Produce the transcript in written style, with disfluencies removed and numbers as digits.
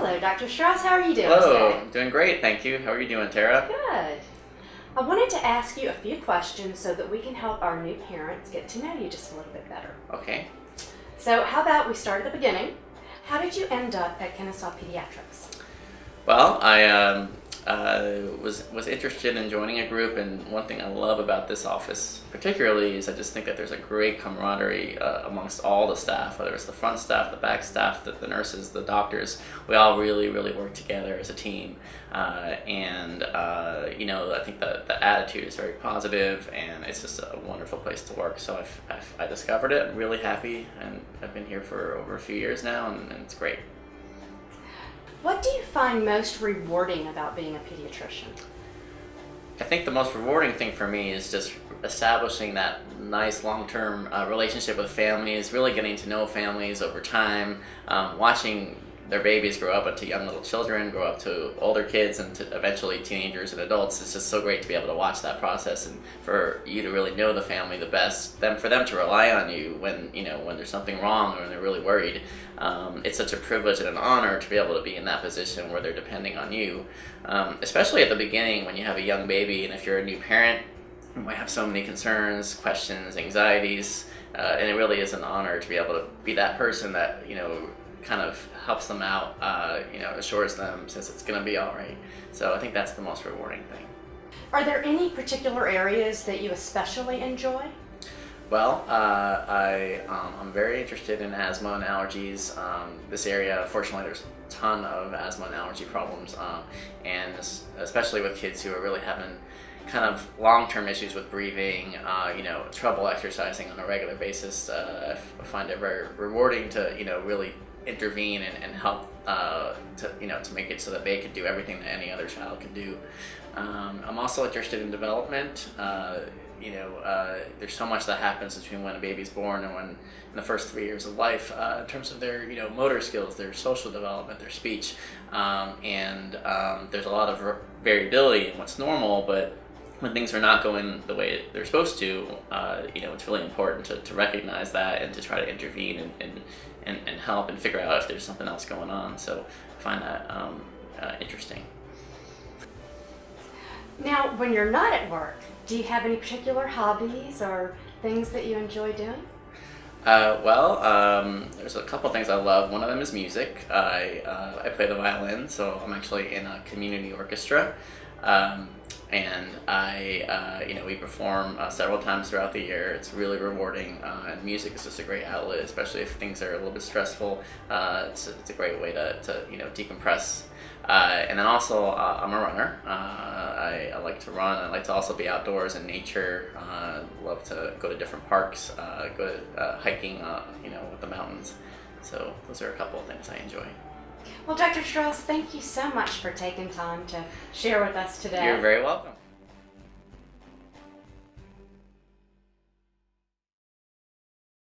Hello, Dr. Strauss. How are you doing Hello, today? I'm doing great, thank you. How are you doing, Tara? Good. I wanted to ask you a few questions so that we can help our new parents get to know you just a little bit better. Okay. So how about we start at the beginning? How did you end up at Kennesaw Pediatrics? Well, I was interested in joining a group, and one thing I love about this office particularly is I just think that there's a great camaraderie amongst all the staff, whether it's the front staff, the back staff, the nurses, the doctors. We all really work together as a team, and I think the attitude is very positive, and it's just a wonderful place to work. So I discovered it. I'm really happy, and I've been here for over a few years now, and it's great. What do you find most rewarding about being a pediatrician? I think the most rewarding thing for me is just establishing that nice long-term relationship with families, really getting to know families over time, watching their babies grow up into young little children, grow up to older kids, and to eventually teenagers and adults. It's just so great to be able to watch that process, and for you to really know the family the best, for them to rely on you when there's something wrong or when they're really worried. It's such a privilege and an honor to be able to be in that position where they're depending on you, especially at the beginning when you have a young baby, and if you're a new parent, you might have so many concerns, questions, anxieties, and it really is an honor to be able to be that person that kind of helps them out, assures them since it's going to be all right. So I think that's the most rewarding thing. Are there any particular areas that you especially enjoy? Well, I'm very interested in asthma and allergies. This area, fortunately, there's a ton of asthma and allergy problems, and especially with kids who are really having kind of long-term issues with breathing, trouble exercising on a regular basis. I find it very rewarding to really intervene and help to make it so that they can do everything that any other child can do. I'm also interested in development. There's so much that happens between when a baby's born and when in the first 3 years of life, in terms of their motor skills, their social development, their speech, and there's a lot of variability in what's normal, but when things are not going the way they're supposed to, it's really important to recognize that and to try to intervene and help and figure out if there's something else going on. So I find that interesting. Now, when you're not at work, do you have any particular hobbies or things that you enjoy doing? There's a couple things I love. One of them is music. I play the violin, so I'm actually in a community orchestra. We perform several times throughout the year. It's really rewarding, and music is just a great outlet, especially if things are a little bit stressful. It's a great way to decompress. And then also, I'm a runner. I like to run. I like to also be outdoors in nature. Love to go to different parks, go to hiking, with the mountains. So those are a couple of things I enjoy. Well, Dr. Strauss, thank you so much for taking time to share with us today. You're very welcome.